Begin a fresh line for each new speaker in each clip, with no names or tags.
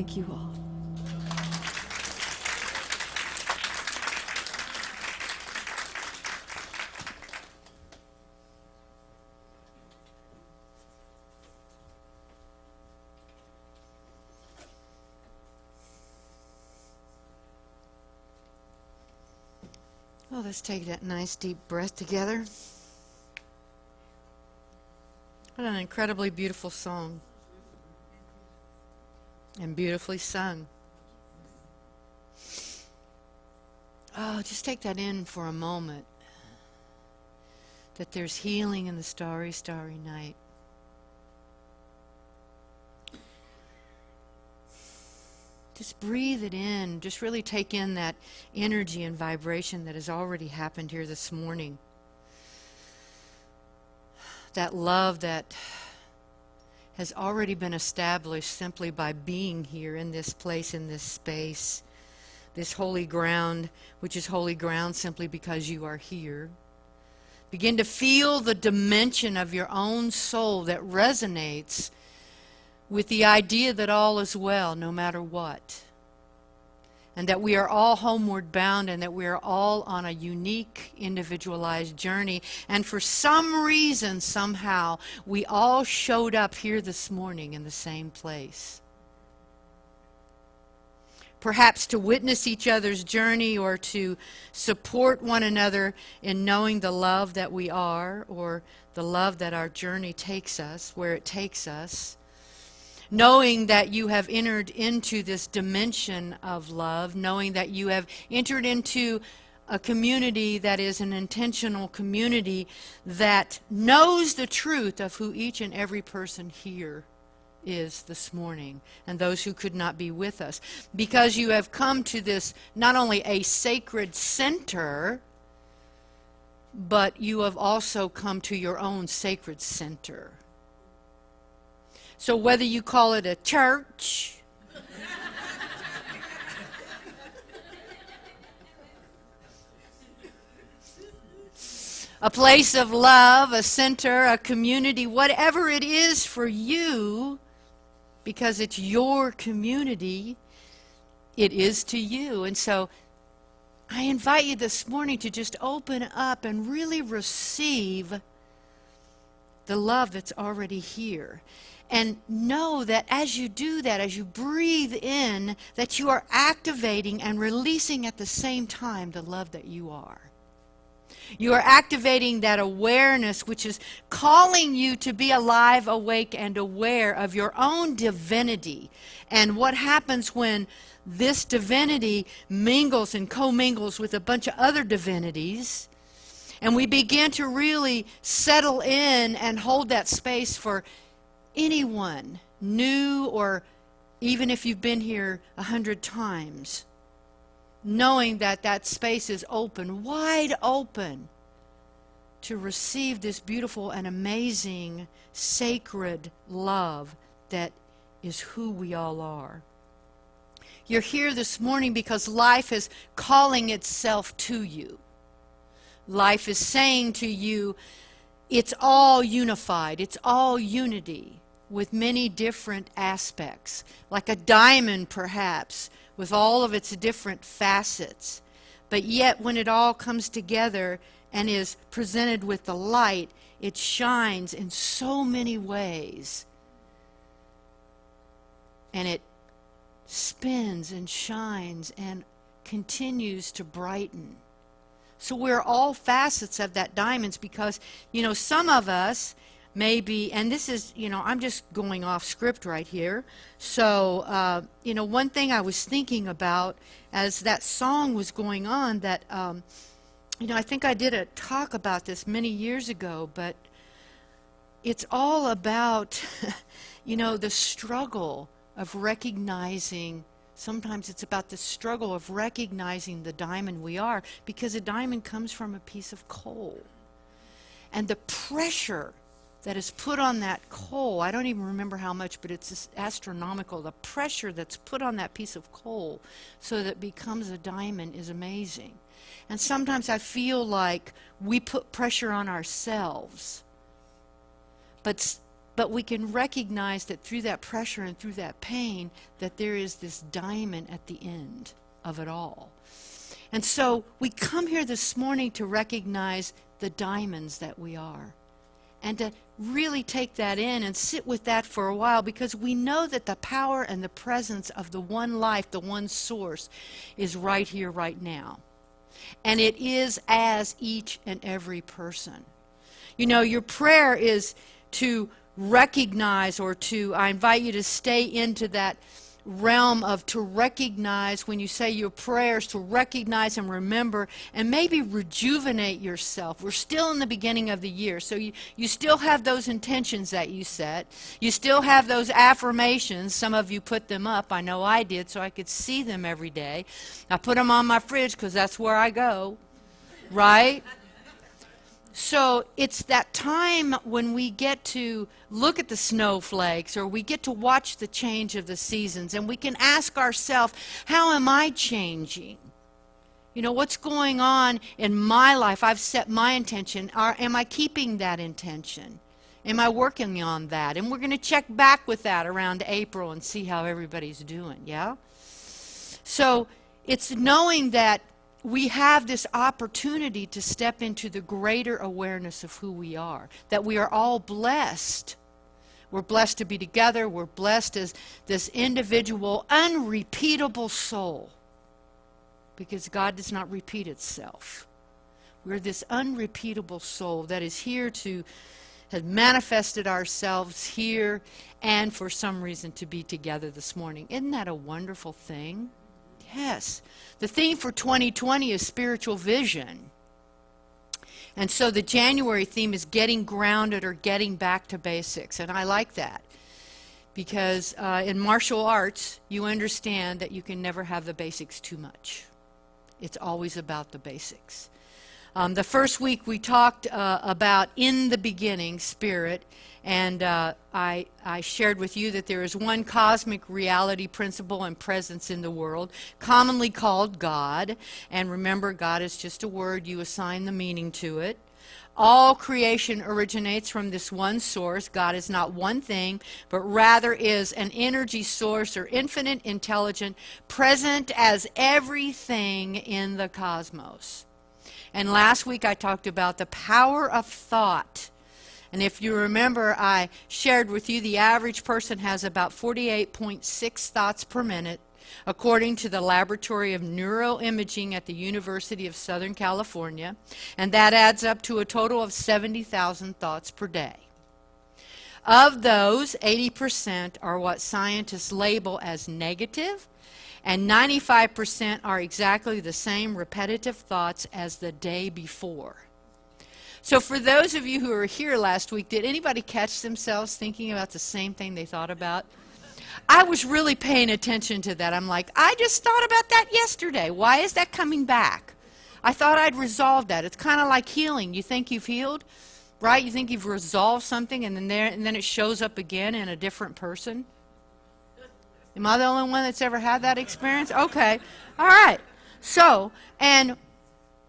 Thank you all. Well, let's take that nice deep breath together. What an incredibly beautiful song. And beautifully sung. Oh, just take that in for a moment. That there's healing in the starry, starry night. Just breathe it in. Just really take in that energy and vibration that has already happened here this morning. That love that has already been established simply by being here in this place, in this space, this holy ground, which is holy ground simply because you are here. Begin to feel the dimension of your own soul that resonates with the idea that all is well, no matter what. And that we are all homeward bound, and that we are all on a unique, individualized journey. And for some reason, somehow, we all showed up here this morning in the same place. Perhaps to witness each other's journey, or to support one another in knowing the love that we are, or the love that our journey takes us, where it takes us. Knowing that you have entered into this dimension of love, knowing that you have entered into a community that is an intentional community that knows the truth of who each and every person here is this morning, and those who could not be with us. Because you have come to this, not only a sacred center, but you have also come to your own sacred center. So whether you call it a church, a place of love, a center, a community, whatever it is for you, because it's your community, it is to you. And so I invite you this morning to just open up and really receive the love that's already here. And know that as you do that, as you breathe in, that you are activating and releasing at the same time the love that you are. You are activating that awareness which is calling you to be alive, awake, and aware of your own divinity. And what happens when this divinity mingles and commingles with a bunch of other divinities, and we begin to really settle in and hold that space for anyone, new or even if you've been here 100 times, knowing that that space is open, wide open, to receive this beautiful and amazing, sacred love that is who we all are. You're here this morning because life is calling itself to you. Life is saying to you, it's all unified, it's all unity, with many different aspects, like a diamond perhaps, with all of its different facets. But yet when it all comes together and is presented with the light, it shines in so many ways. And it spins and shines and continues to brighten. So we're all facets of that diamonds, because, some of us maybe, and this is, I'm just going off script right here. So, one thing I was thinking about as that song was going on, that, I think I did a talk about this many years ago, but it's all about, the struggle of recognizing. Sometimes it's about the struggle of recognizing the diamond we are, because a diamond comes from a piece of coal. And the pressure that is put on that coal, I don't even remember how much, but it's astronomical. The pressure that's put on that piece of coal so that it becomes a diamond is amazing. And sometimes I feel like we put pressure on ourselves. But But we can recognize that through that pressure and through that pain, that there is this diamond at the end of it all. And so we come here this morning to recognize the diamonds that we are, and to really take that in and sit with that for a while, because we know that the power and the presence of the one life, the one source, is right here, right now. And it is as each and every person. You know, your prayer is to recognize, or to, I invite you to stay into that realm of to recognize, when you say your prayers, to recognize and remember and maybe rejuvenate yourself. We're still in the beginning of the year, so you still have those intentions that you set. You still have those affirmations. Some of you put them up. I know I did, so I could see them every day. I put them on my fridge because that's where I go, right? So it's that time when we get to look at the snowflakes, or we get to watch the change of the seasons, and we can ask ourselves, how am I changing? You know, what's going on in my life? I've set my intention. Am I keeping that intention? Am I working on that? And we're going to check back with that around April and see how everybody's doing, yeah? So it's knowing that we have this opportunity to step into the greater awareness of who we are, that we are all blessed. We're blessed to be together. We're blessed as this individual, unrepeatable soul, because God does not repeat itself. We're this unrepeatable soul that is here to have manifested ourselves here, and for some reason to be together this morning. Isn't that a wonderful thing? Yes. The theme for 2020 is spiritual vision. And so the January theme is getting grounded, or getting back to basics. And I like that, because in martial arts, you understand that you can never have the basics too much. It's always about the basics. The first week we talked about in the beginning, spirit, and I shared with you that there is one cosmic reality, principle, and presence in the world, commonly called God. And remember, God is just a word. You assign the meaning to it. All creation originates from this one source. God is not one thing, but rather is an energy source, or infinite, intelligent, present as everything in the cosmos. And last week I talked about the power of thought. And if you remember, I shared with you the average person has about 48.6 thoughts per minute, according to the Laboratory of Neuroimaging at the University of Southern California. And that adds up to a total of 70,000 thoughts per day. Of those, 80% are what scientists label as negative, and 95% are exactly the same repetitive thoughts as the day before. So for those of you who were here last week, did anybody catch themselves thinking about the same thing they thought about? I was really paying attention to that. I'm like, I just thought about that yesterday. Why is that coming back? I thought I'd resolved that. It's kind of like healing. You think you've healed, right? You think you've resolved something, and then it shows up again in a different person. Am I the only one that's ever had that experience? Okay. All right. So, and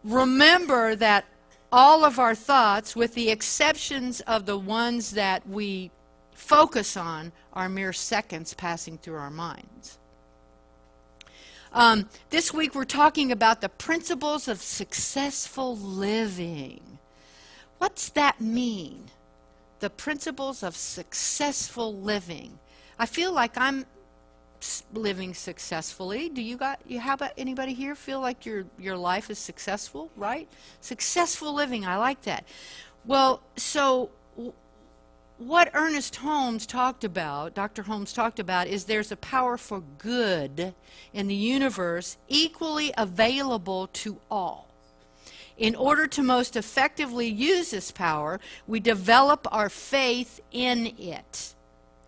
remember that all of our thoughts, with the exceptions of the ones that we focus on, are mere seconds passing through our minds. This week we're talking about the principles of successful living. What's that mean? The principles of successful living. I feel like I'm living successfully. How about anybody here feel like your life is successful, right? Successful living, I like that. Well, so what Ernest Holmes talked about, Dr. Holmes talked about, is there's a power for good in the universe equally available to all. In order to most effectively use this power, we develop our faith in it,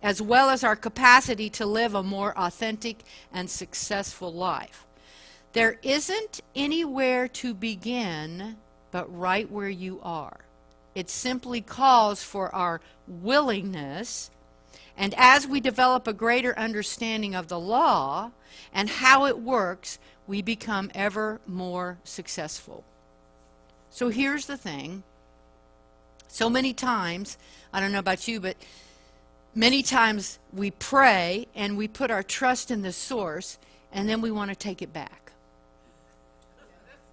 as well as our capacity to live a more authentic and successful life. There isn't anywhere to begin but right where you are. It simply calls for our willingness, and as we develop a greater understanding of the law and how it works, we become ever more successful. So here's the thing. So many times, I don't know about you, but many times we pray and we put our trust in the source, and then we want to take it back.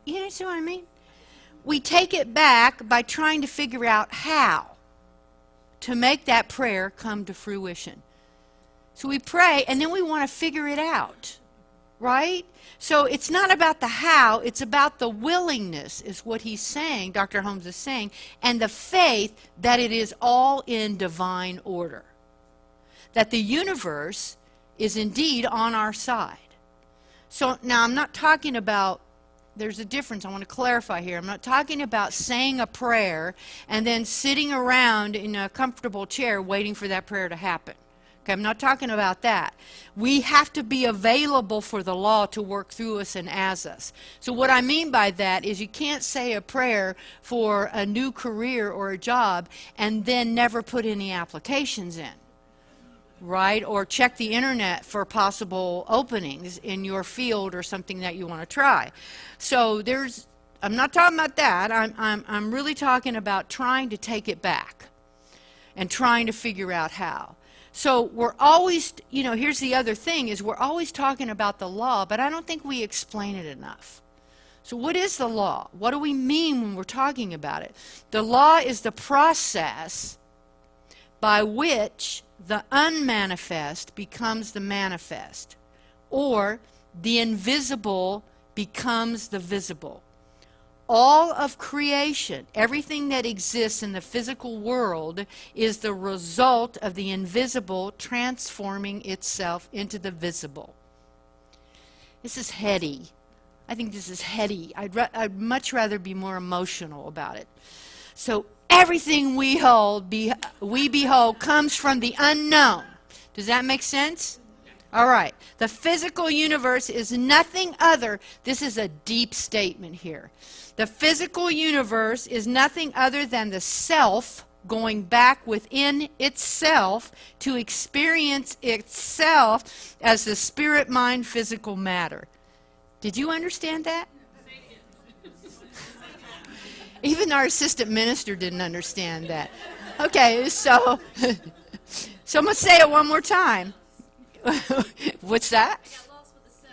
You understand what I mean? We take it back by trying to figure out how to make that prayer come to fruition. So we pray, and then we want to figure it out, right? So it's not about the how, it's about the willingness, is what he's saying, Dr. Holmes is saying, and the faith that it is all in divine order. That the universe is indeed on our side. So now I'm not talking about, there's a difference I want to clarify here. I'm not talking about saying a prayer and then sitting around in a comfortable chair waiting for that prayer to happen. Okay, I'm not talking about that. We have to be available for the law to work through us and as us. So what I mean by that is you can't say a prayer for a new career or a job and then never put any applications in. Right? Or check the internet for possible openings in your field or something that you want to try. So I'm not talking about that. I'm really talking about trying to take it back and trying to figure out how. So we're always, here's the other thing, is we're always talking about the law, but I don't think we explain it enough. So what is the law? What do we mean when we're talking about it? The law is the process by which the unmanifest becomes the manifest, or the invisible becomes the visible. All of creation, everything that exists in the physical world, is the result of the invisible transforming itself into the visible. This is heady. I think this is heady. I'd much rather be more emotional about it. So everything we behold comes from the unknown. Does that make sense? All right. The physical universe is nothing other. This is a deep statement here. The physical universe is nothing other than the self going back within itself to experience itself as the spirit, mind, physical matter. Did you understand that? Even our assistant minister didn't understand that. Okay, so I'm going to say it one more time. What's that?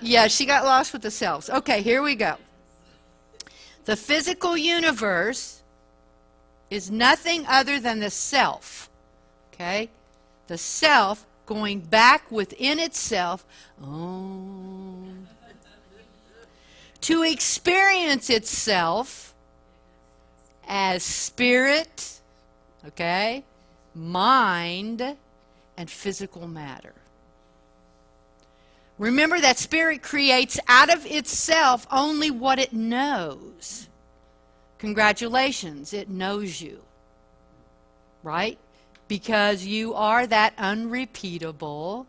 Yeah, she got lost with the selves. Okay, here we go. The physical universe is nothing other than the self. Okay? The self going back within itself to experience itself as spirit, okay, mind, and physical matter. Remember that spirit creates out of itself only what it knows. Congratulations, it knows you. Right? Because you are that unrepeatable,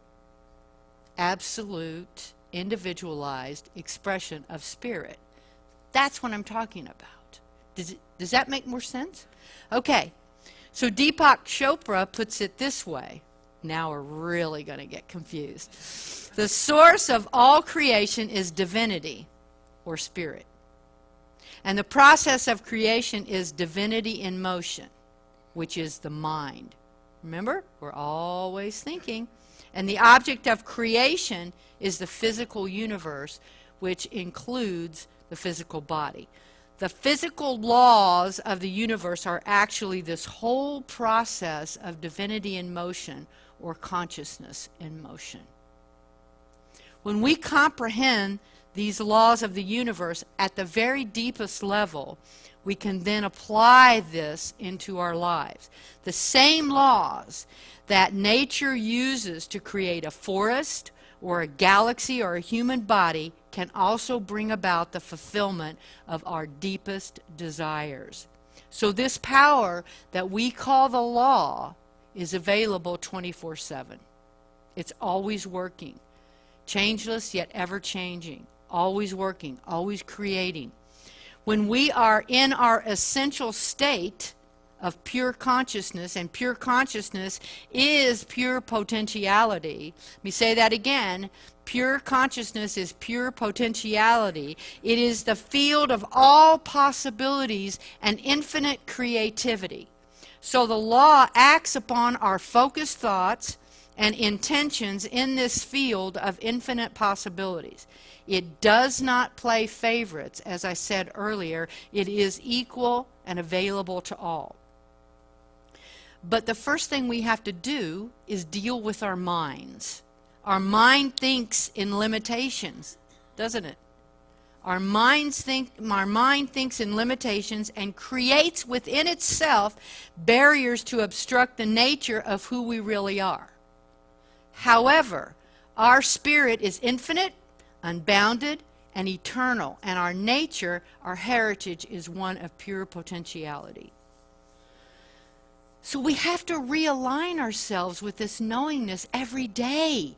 absolute, individualized expression of spirit. That's what I'm talking about. Does that make more sense? Okay. So Deepak Chopra puts it this way. Now we're really going to get confused. The source of all creation is divinity, or spirit. And the process of creation is divinity in motion, which is the mind. Remember, we're always thinking. And the object of creation is the physical universe, which includes the physical body. The physical laws of the universe are actually this whole process of divinity in motion, or consciousness in motion. When we comprehend these laws of the universe at the very deepest level, we can then apply this into our lives. The same laws that nature uses to create a forest or a galaxy or a human body can also bring about the fulfillment of our deepest desires. So this power that we call the law is available 24/7. It's always working. Changeless yet ever changing. Always working, always creating. When we are in our essential state of pure consciousness, and pure consciousness is pure potentiality. Let me say that again. Pure consciousness is pure potentiality. It is the field of all possibilities and infinite creativity. So the law acts upon our focused thoughts and intentions in this field of infinite possibilities. It does not play favorites, as I said earlier. It is equal and available to all. But the first thing we have to do is deal with our minds. Our mind thinks in limitations, doesn't it? Our mind thinks in limitations and creates within itself barriers to obstruct the nature of who we really are. However, our spirit is infinite, unbounded, and eternal, and our nature, our heritage, is one of pure potentiality. So we have to realign ourselves with this knowingness every day.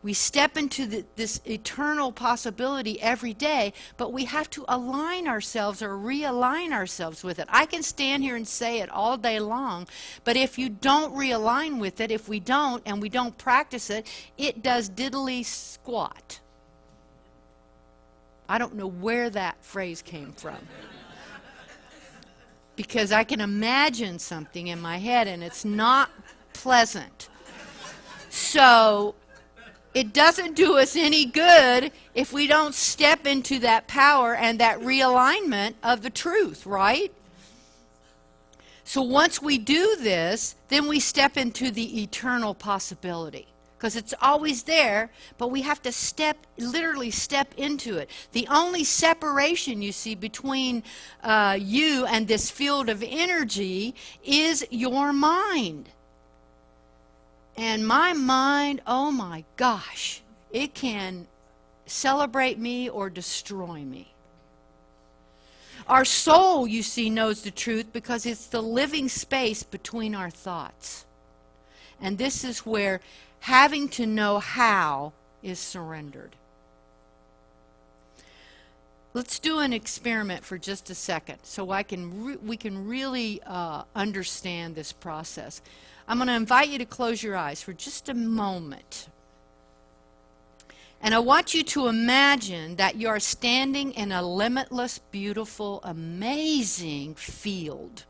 We step into this eternal possibility every day, but we have to align ourselves or realign ourselves with it. I can stand here and say it all day long, but if you don't realign with it, if we don't and we don't practice it, it does diddly squat. I don't know where that phrase came from. Because I can imagine something in my head and it's not pleasant. So it doesn't do us any good if we don't step into that power and that realignment of the truth, right? So once we do this, then we step into the eternal possibility. Because it's always there, but we have to literally step into it. The only separation you see between you and this field of energy is your mind. And my mind, oh my gosh, it can celebrate me or destroy me. Our soul, you see, knows the truth because it's the living space between our thoughts. And this is where having to know how is surrendered. Let's do an experiment for just a second so we can really understand this process. I'm going to invite you to close your eyes for just a moment. And I want you to imagine that you are standing in a limitless, beautiful, amazing field.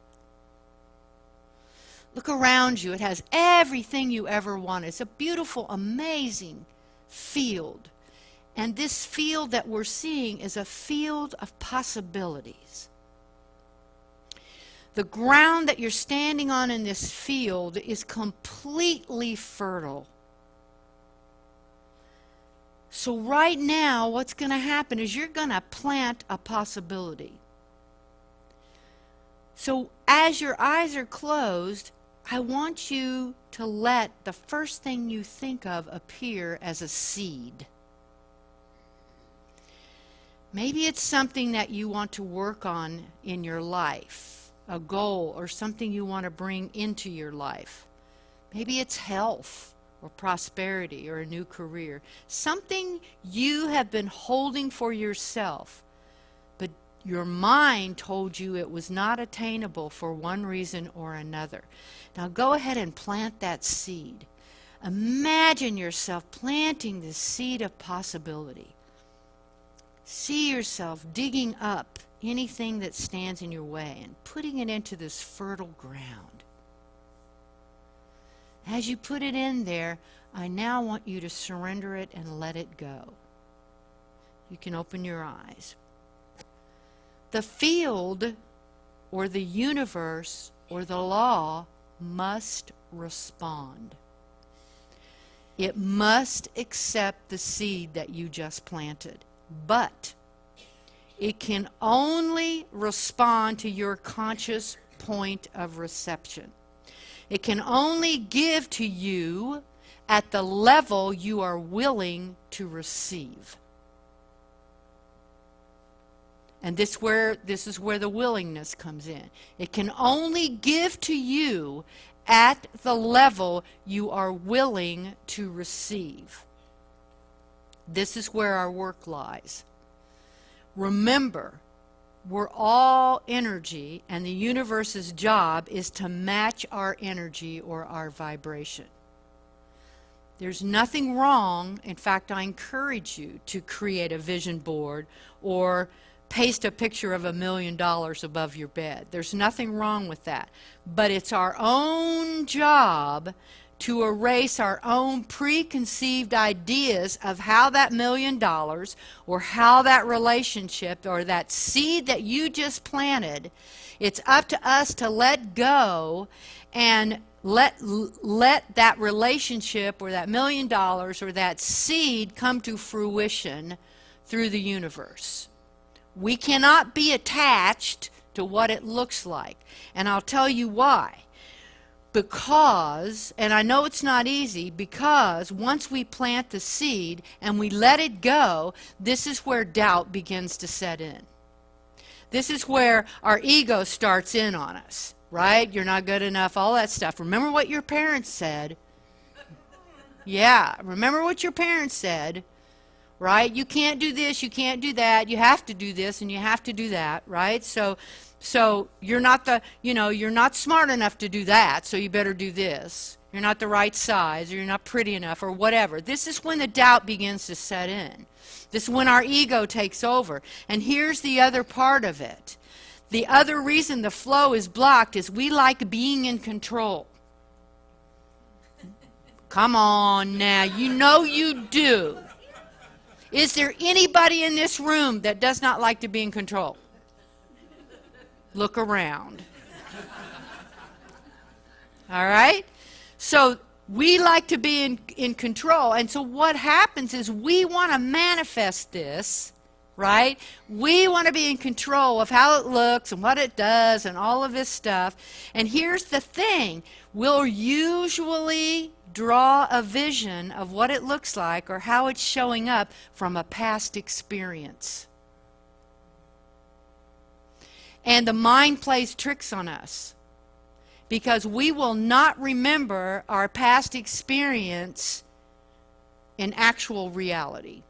Look around you. It has everything you ever wanted. It's a beautiful, amazing field. And this field that we're seeing is a field of possibilities. The ground that you're standing on in this field is completely fertile. So right now, what's going to happen is you're going to plant a possibility. So as your eyes are closed, I want you to let the first thing you think of appear as a seed. Maybe it's something that you want to work on in your life, a goal or something you want to bring into your life. Maybe it's health or prosperity or a new career. Something you have been holding for yourself, but your mind told you it was not attainable for one reason or another. Now go ahead and plant that seed. Imagine yourself planting this seed of possibility. See yourself digging up anything that stands in your way and putting it into this fertile ground. As you put it in there, I now want you to surrender it and let it go. You can open your eyes. The field or the universe or the law must respond. It must accept the seed that you just planted. But it can only respond to your conscious point of reception. It can only give to you at the level you are willing to receive. And this is where the willingness comes in. It can only give to you at the level you are willing to receive. This is where our work lies. Remember, we're all energy, and the universe's job is to match our energy or our vibration. There's nothing wrong. In fact, I encourage you to create a vision board or paste a picture of $1 million above your bed. There's nothing wrong with that. But it's our own job to erase our own preconceived ideas of how that $1 million or how that relationship or that seed that you just planted, it's up to us to let go and let that relationship or that $1 million or that seed come to fruition through the universe. We cannot be attached to what it looks like. And I'll tell you why. Because, and I know it's not easy, because once we plant the seed and we let it go, this is where doubt begins to set in. This is where our ego starts in on us, right? You're not good enough, all that stuff. Remember what your parents said. Yeah, remember what your parents said, right? You can't do this, you can't do that, you have to do this and you have to do that, right? So you're not you're not smart enough to do that, so you better do this. You're not the right size, or you're not pretty enough, or whatever. This is when the doubt begins to set in. This is when our ego takes over. And here's the other part of it. The other reason the flow is blocked is we like being in control. Come on now, you know you do. Is there anybody in this room that does not like to be in control? Look around. All right? So we like to be in control. And so what happens is we want to manifest this, right? We want to be in control of how it looks and what it does and all of this stuff. And here's the thing. We'll usually draw a vision of what it looks like or how it's showing up from a past experience. And the mind plays tricks on us because we will not remember our past experience in actual reality.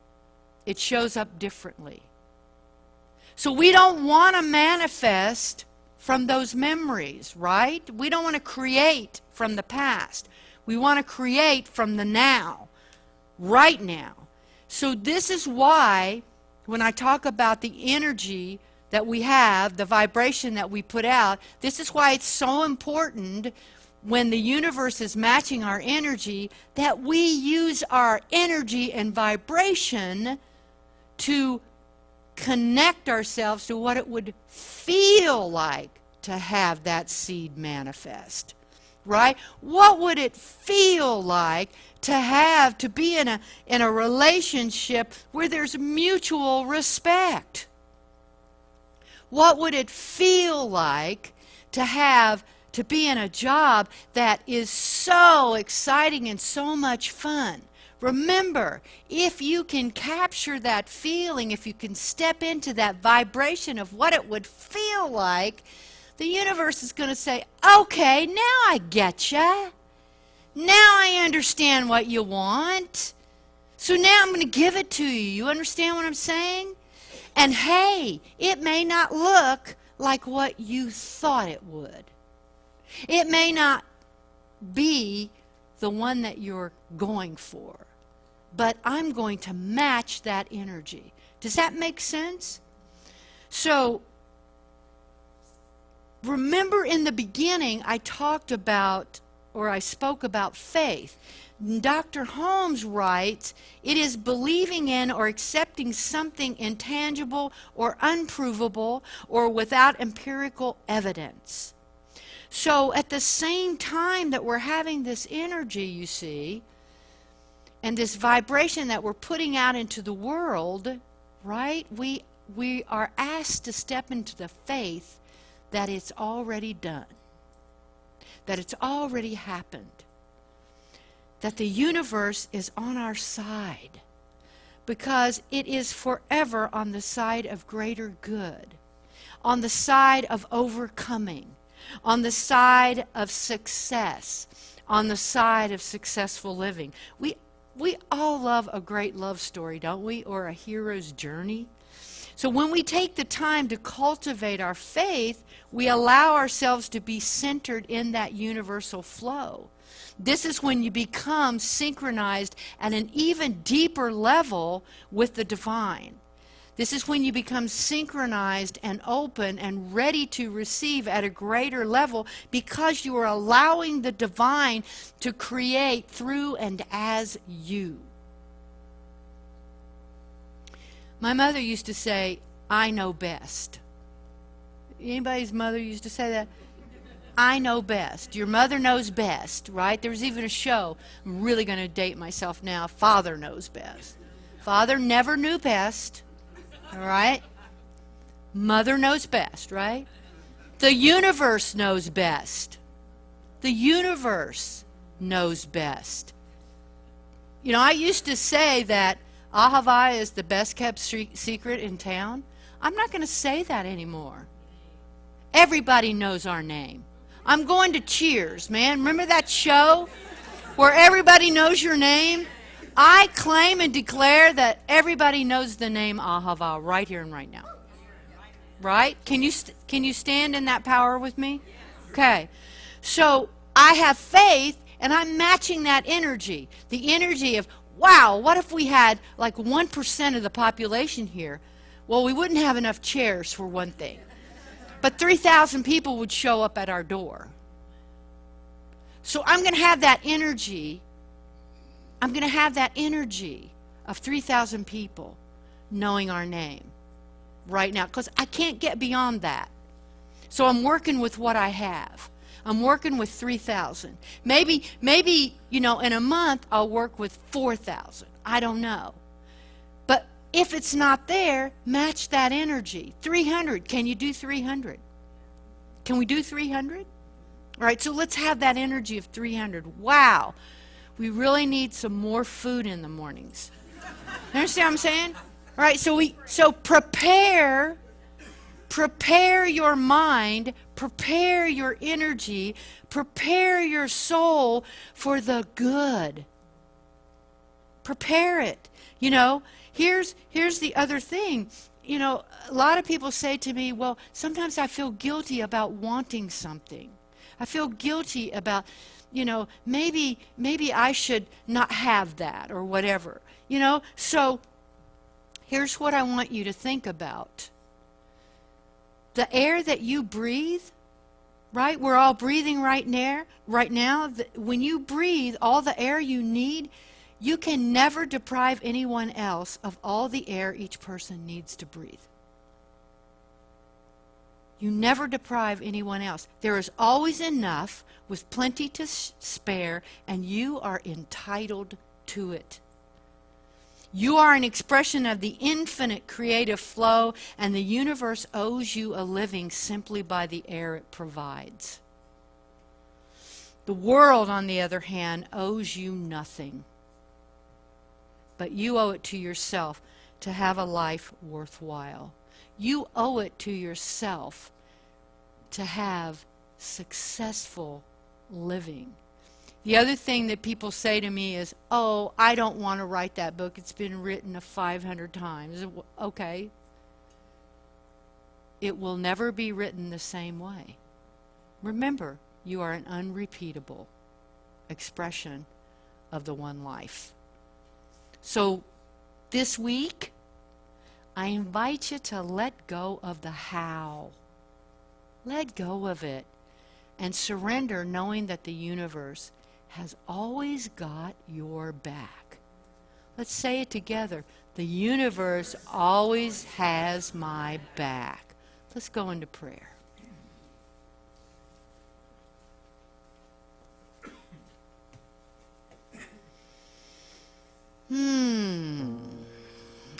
It shows up differently. So we don't want to manifest from those memories, right? We don't want to create from the past. We want to create from the now, right now. So this is why when I talk about the energy that we have, the vibration that we put out, this is why it's so important when the universe is matching our energy that we use our energy and vibration to connect ourselves to what it would feel like to have that seed manifest. Right? What would it feel like to be in a relationship where there's mutual respect? What would it feel like to be in a job that is so exciting and so much fun? Remember, if you can capture that feeling, if you can step into that vibration of what it would feel like, the universe is going to say, okay, now I get ya. Now I understand what you want. So now I'm going to give it to you. You understand what I'm saying? And hey, it may not look like what you thought it would. It may not be the one that you're going for. But I'm going to match that energy. Does that make sense? So, remember in the beginning I spoke about faith. Dr. Holmes writes, it is believing in or accepting something intangible or unprovable or without empirical evidence. So at the same time that we're having this energy, you see, and this vibration that we're putting out into the world, right, we are asked to step into the faith that it's already done, that it's already happened, that the universe is on our side because it is forever on the side of greater good, on the side of overcoming, on the side of success, on the side of successful living. We all love a great love story, don't we? Or a hero's journey. So when we take the time to cultivate our faith, we allow ourselves to be centered in that universal flow. This is when you become synchronized at an even deeper level with the divine. This is when you become synchronized and open and ready to receive at a greater level, because you are allowing the divine to create through and as you. My mother used to say, I know best. Anybody's mother used to say that? I know best. Your mother knows best, right? There was even a show. I'm really going to date myself now. Father knows best. Father never knew best, all right? Mother knows best, right? The universe knows best. The universe knows best. You know, I used to say that Ahava is the best kept secret in town. I'm not going to say that anymore. Everybody knows our name. I'm going to Cheers, man. Remember that show where everybody knows your name? I claim and declare that everybody knows the name Ahava right here and right now. Right? Can you stand in that power with me? Okay. So I have faith, and I'm matching that energy. The energy of, wow, what if we had like 1% of the population here? Well, we wouldn't have enough chairs for one thing. But 3,000 people would show up at our door. So I'm going to have that energy. I'm going to have that energy of 3,000 people knowing our name right now, because I can't get beyond that. So I'm working with what I have. I'm working with 3,000. Maybe, you know, in a month I'll work with 4,000. I don't know. But if it's not there, match that energy. 300. Can you do 300? Can we do 300? All right, so let's have that energy of 300. Wow. We really need some more food in the mornings. You understand what I'm saying? All right, so prepare your mind, prepare your energy, prepare your soul for the good. Prepare it. You know, here's the other thing. You know, a lot of people say to me, well, sometimes I feel guilty about wanting something. I feel guilty about, you know, maybe I should not have that or whatever. You know, so here's what I want you to think about. The air that you breathe, right? We're all breathing right now. When you breathe all the air you need, you can never deprive anyone else of all the air each person needs to breathe. You never deprive anyone else. There is always enough with plenty to spare, and you are entitled to it. You are an expression of the infinite creative flow, and the universe owes you a living simply by the air it provides. The world, on the other hand, owes you nothing. But you owe it to yourself to have a life worthwhile. You owe it to yourself to have successful living. The other thing that people say to me is, oh, I don't want to write that book. It's been written 500 times. Okay. It will never be written the same way. Remember, you are an unrepeatable expression of the one life. So this week, I invite you to let go of the how. Let go of it and surrender, knowing that the universe has always got your back. Let's say it together. The universe always has my back. Let's go into prayer.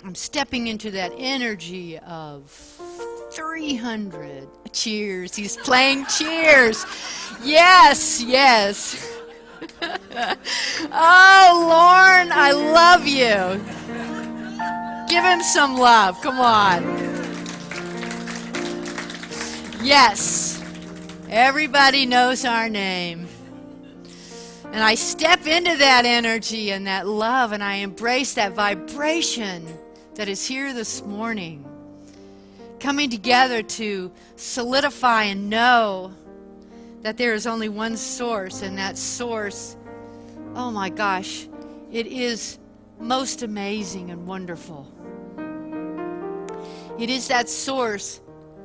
I'm stepping into that energy of 300. Cheers. He's playing Cheers. Yes, yes. Oh, Lorne, I love you. Give him some love. Come on. Yes. Everybody knows our name. And I step into that energy and that love, and I embrace that vibration that is here this morning. Coming together to solidify and know that there is only one source, and that source, oh my gosh, it is most amazing and wonderful. It is that source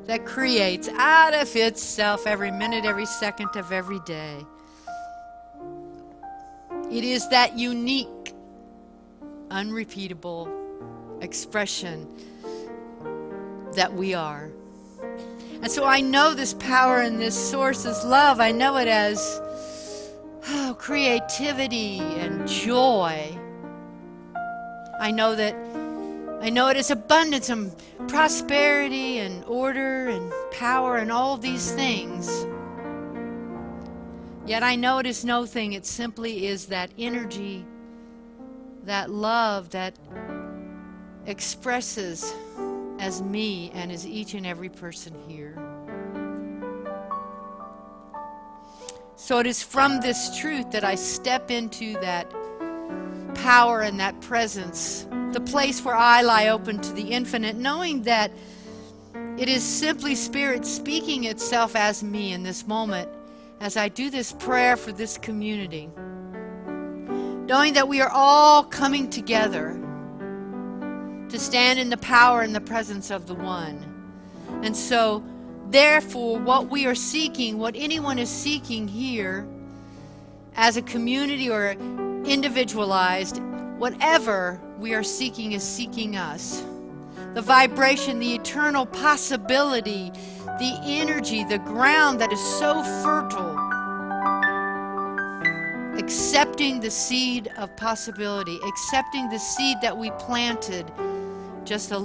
that creates out of itself every minute, every second of every day. It is that unique, unrepeatable expression that we are. And so I know this power and this source is love. I know it as creativity and joy. I know it as abundance and prosperity and order and power and all these things. Yet I know it is no thing. It simply is that energy, that love that expresses as me and as each and every person here. So it is from this truth that I step into that power and that presence, the place where I lie open to the infinite, knowing that it is simply Spirit speaking itself as me in this moment as I do this prayer for this community. Knowing that we are all coming together to stand in the power and the presence of the One. And so, therefore, what we are seeking, what anyone is seeking here, as a community or individualized, whatever we are seeking is seeking us. The vibration, the eternal possibility, the energy, the ground that is so fertile. Accepting the seed of possibility, accepting the seed that we planted just a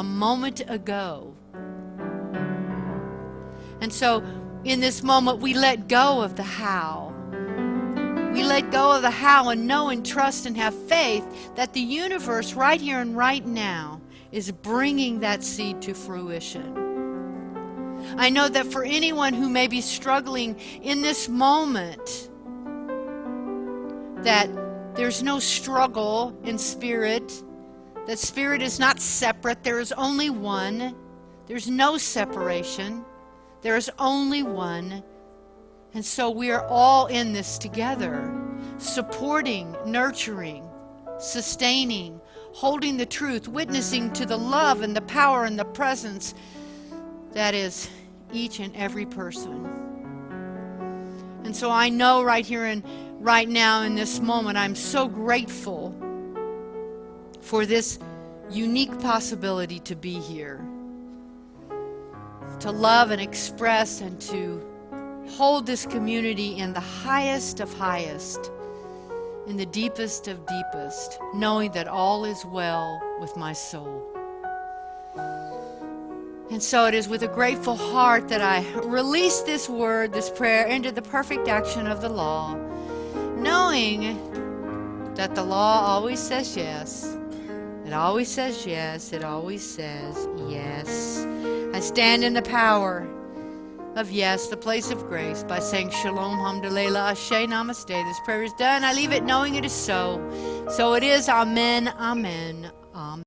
moment ago. And so in this moment we let go of the how. We let go of the how and know and trust and have faith that the universe right here and right now is bringing that seed to fruition. I know that for anyone who may be struggling in this moment, that there's no struggle in spirit, that spirit is not separate, there is only one. There's no separation. There is only one. And so we are all in this together, supporting, nurturing, sustaining, holding the truth, witnessing to the love and the power and the presence that is each and every person. And so I know right here and right now in this moment, I'm so grateful for this unique possibility to be here, to love and express and to hold this community in the highest of highest, in the deepest of deepest, knowing that all is well with my soul. And so it is with a grateful heart that I release this word, this prayer, into the perfect action of the law, knowing that the law always says yes. It always says yes. It always says yes. I stand in the power of yes, the place of grace, by saying Shalom, Hamdulillah, Ashe, Namaste. This prayer is done. I leave it knowing it is so. So it is. Amen. Amen. Amen.